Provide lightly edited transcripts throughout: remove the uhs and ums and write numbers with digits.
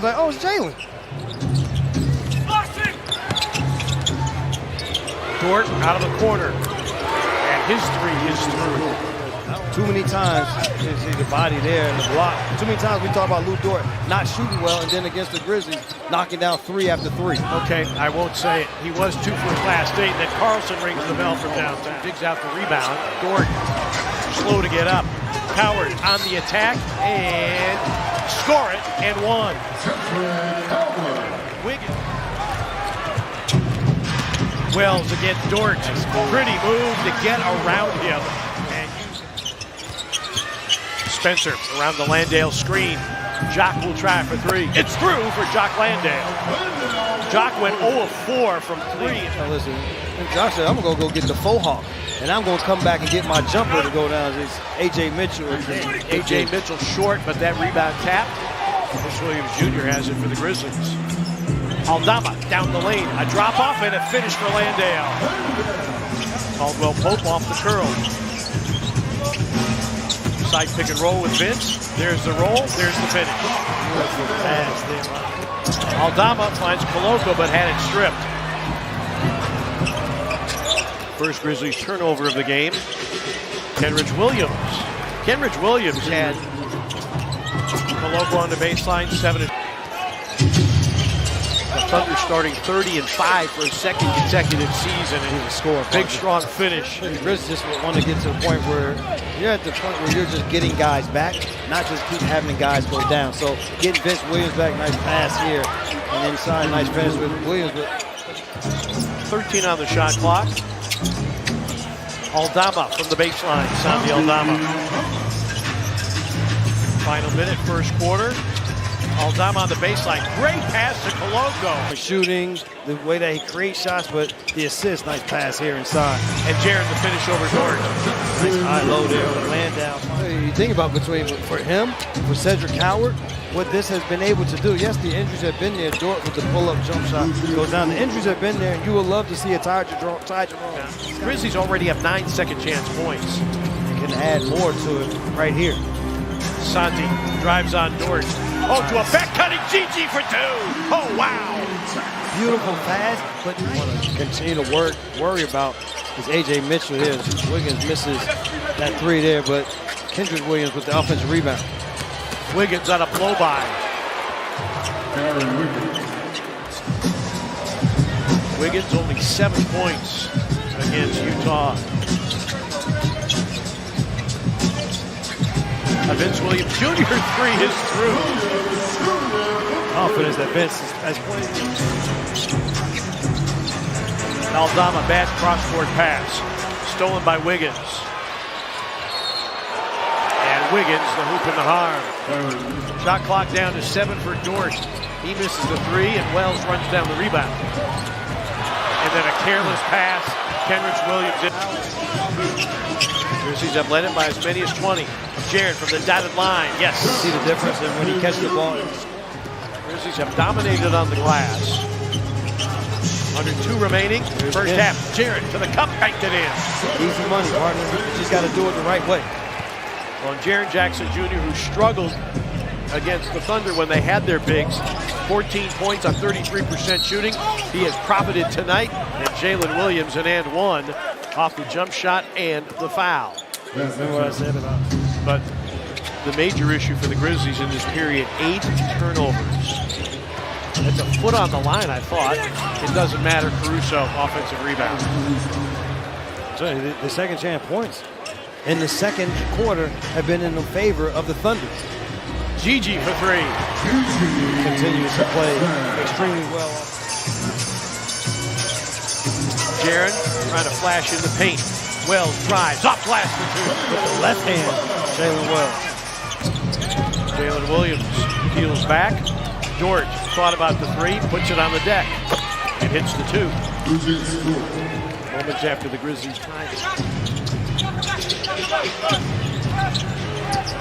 like, oh, it's Jalen. Dort out of the corner. And his three is through. Too many times, you see the body there and the block. Too many times we talk about Lou Dort not shooting well, and then against the Grizzlies, knocking down 3 after 3. Okay, I won't say it. He was 2 for his last 8, and then Carlson rings the bell from downtown. Digs out the rebound. Dort, slow to get up. Coward on the attack, and score it, and 1. Wiggins. Wells against Dort. Pretty move to get around him. Spencer around the Landale screen. Jock will try for 3. It's through for Jock Landale. Jock went 0 of 4 from 3. Now listen, Jock said, I'm going to go get the faux hawk, and I'm going to come back and get my jumper to go down. It's A.J. Mitchell. A.J. Mitchell short, but that rebound tapped. Vince Williams Jr. has it for the Grizzlies. Aldama down the lane. A drop off and a finish for Landale. Caldwell Pope off the curl. Side pick and roll with Vince. There's the roll. There's the finish. Aldama finds Koloko, but had it stripped. First Grizzlies turnover of the game. Kenrich Williams. Kenrich Williams had Koloko on the baseline, 7. The Thunder starting 30-5 for a second consecutive season, and he's a scorer. Big, strong finish. The Grizzlies just want to get to the point where you're at the point where you're just getting guys back, not just keep having guys go down. So getting Vince Williams back, nice pass here, and inside, nice finish with Williams. 13 on the shot clock. Aldama from the baseline. Sandy Aldama. Final minute, first quarter. Aldama on the baseline. Great pass to Koloko. The shooting, the way that he creates shots, but the assist, nice pass here inside. And Jaron the finish over Dort. Nice high low there with Landale. You think about for him, for Cedric Howard, what this has been able to do. Yes, the injuries have been there. Dort with the pull-up jump shot goes down. The injuries have been there, and you would love to see a Ty Jerome. Grizzlies already have 9 second chance points. You can add more to it right here. Santi drives on Dort. Oh, to a back-cutting GG for 2. Oh, wow. Beautiful pass, but you want to continue to worry about is A.J. Mitchell here. Wiggins misses that 3 there, but Kendrick Williams with the offensive rebound. Wiggins on a blow-by. Wiggins only 7 points against Utah. Vince Williams Jr. 3 is through. Confidence that Vince has played. Aldama, bad cross-court pass. Stolen by Wiggins. And Wiggins, the hoop and the harm. Shot clock down to 7 for Dort. He misses the 3, and Wells runs down the rebound. And then a careless pass. Kenrich Williams. Grizzlies have led it by as many as 20. Jaron from the dotted line. Yes. See the difference in when he catches the ball. Grizzlies have dominated on the glass. Under 2 remaining. First half. Jaron to the cup, banked it in. Easy money, partner. You just got to do it the right way. Well, Jaren Jackson Jr., who struggled against the Thunder when they had their bigs, 14 points on 33% shooting. He has profited tonight. And Jalen Williams an and 1 off the jump shot and the foul. Remember what I said about it. But the major issue for the Grizzlies in this period, 8 turnovers. That's a foot on the line, I thought. It doesn't matter. Caruso, offensive rebound. So the second chance points in the second quarter have been in the favor of the Thunder. GG for 3. Continues to play extremely well. Jaron trying to flash in the paint. Wells drives, off glass for 2. With the left hand, Jalen Wells. Jalen Williams peels back. Dort thought about the 3, puts it on the deck. It hits the 2. Moments after the Grizzlies tied it.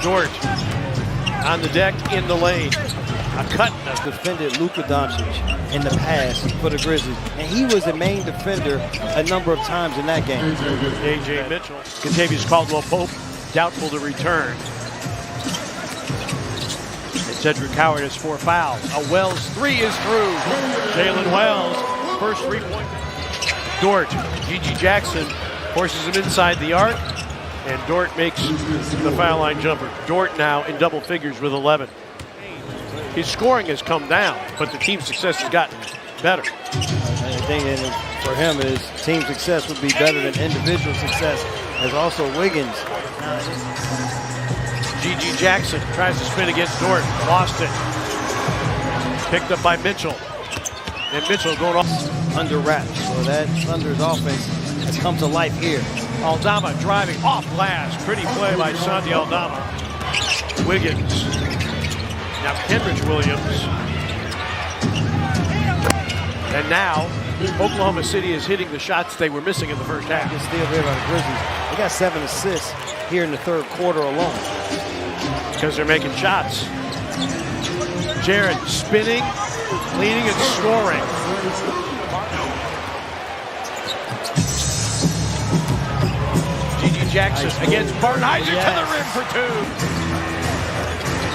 Dort on the deck, in the lane. A cut. Defended Luka Doncic in the past for the Grizzlies, and he was the main defender a number of times in that game. A.J. Mitchell. Contavious Caldwell Pope, doubtful to return. Cedric Howard has 4 fouls. A Wells 3 is through. Jalen Wells, first 3-point. Dort, G.G. Jackson forces him inside the arc, and Dort makes the foul line jumper. Dort now in double figures with 11. His scoring has come down, but the team success has gotten better. The thing for him is team success would be better than individual success, as also Wiggins. G.G. Jackson tries to spin against Dort, lost it. Picked up by Mitchell. And Mitchell going off under wraps. So that Thunder's offense has come to life here. Aldama driving off glass. Pretty play by Santi Aldama. Wiggins. Now Kenrich Williams. And now Oklahoma City is hitting the shots they were missing in the first half. Good steal here by the Grizzlies. They got 7 assists here in the third quarter alone. Because they're making shots. Jared spinning, leading and scoring. G.G. Jackson against Barnheiser to the rim for 2.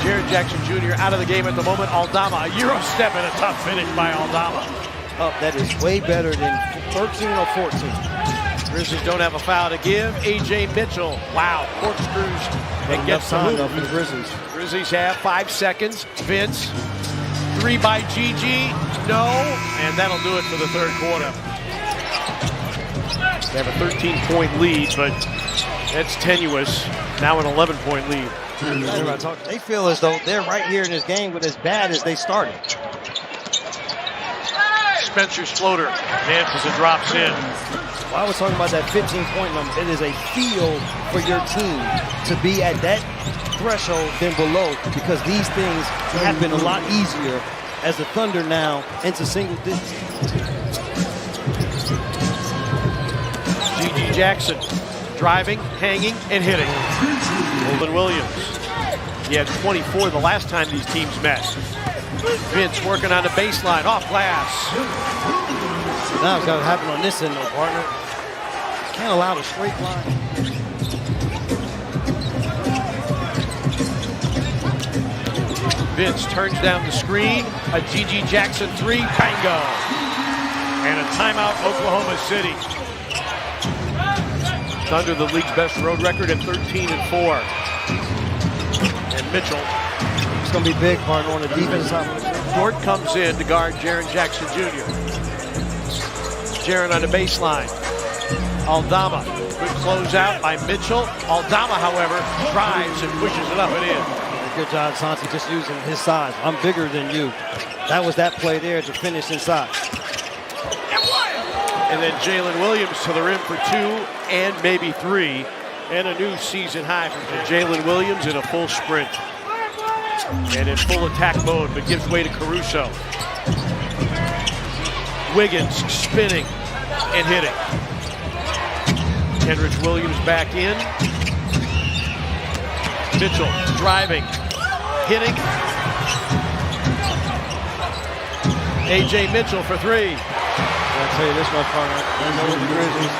Jared Jackson Jr. out of the game at the moment. Aldama, a Euro step and a tough finish by Aldama. That is way better than 13 or 14. Grizzlies don't have a foul to give. A.J. Mitchell, wow, corkscrews and gets the hoop. For the Grizzlies. Grizzlies have 5 seconds. Vince, 3 by G.G. No, and that'll do it for the third quarter. They have a 13-point lead, but that's tenuous. Now an 11-point lead. They feel as though they're right here in this game with as bad as they started. Spencer's floater, Memphis drops in. Well, I was talking about that 15-point number. It is a feel for your team to be at that threshold than below, because these things happen a lot easier as the Thunder now into single digits. G.G. Jackson driving, hanging, and hitting. Olin Williams. He had 24 the last time these teams met. Vince working on the baseline, off glass. Now it's got to happen on this end, though, partner. Can't allow the straight line. Vince turns down the screen. A G.G. Jackson 3, bingo. And a timeout, Oklahoma City. Thunder, the league's best road record at 13-4. And Mitchell. It's going to be big, partner, on the defense side. Dort comes in to guard Jaren Jackson Jr. Jaren on the baseline. Aldama, good closeout by Mitchell. Aldama, however, drives and pushes it up and in. Good job, Santi, just using his size. I'm bigger than you. That was that play there to finish inside. And then Jalen Williams to the rim for 2 and maybe 3. And a new season high for Jalen Williams in a full sprint. And in full attack mode, but gives way to Caruso. Wiggins spinning and hitting. Kenrich Williams back in. Mitchell driving, hitting. A.J. Mitchell for 3. I'll tell you this much, partner. I know what the Grizzlies.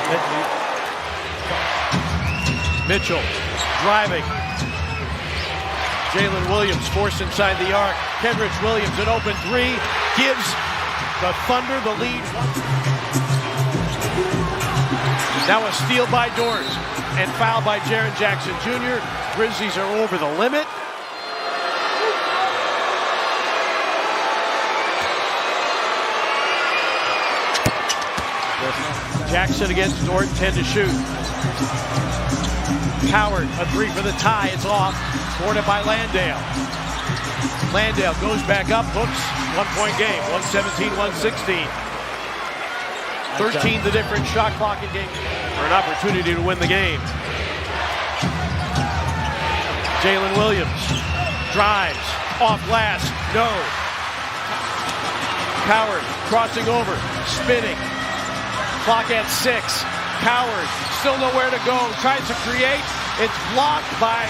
Mitchell driving. Jalen Williams forced inside the arc. Kenrich Williams, an open 3, gives the Thunder the lead. Now a steal by Dort and foul by Jaren Jackson Jr. Grizzlies are over the limit. Jackson against Dort, 10 to shoot. Howard, a 3 for the tie, it's off. Boarded by Landale. Landale goes back up, hooks, 1-point game, 117-116. 13 the difference, shot clock in game for an opportunity to win the game. Jalen Williams drives, off glass, no. Howard crossing over, spinning. Clock at 6. Coward still nowhere to go. Tries to create. It's blocked by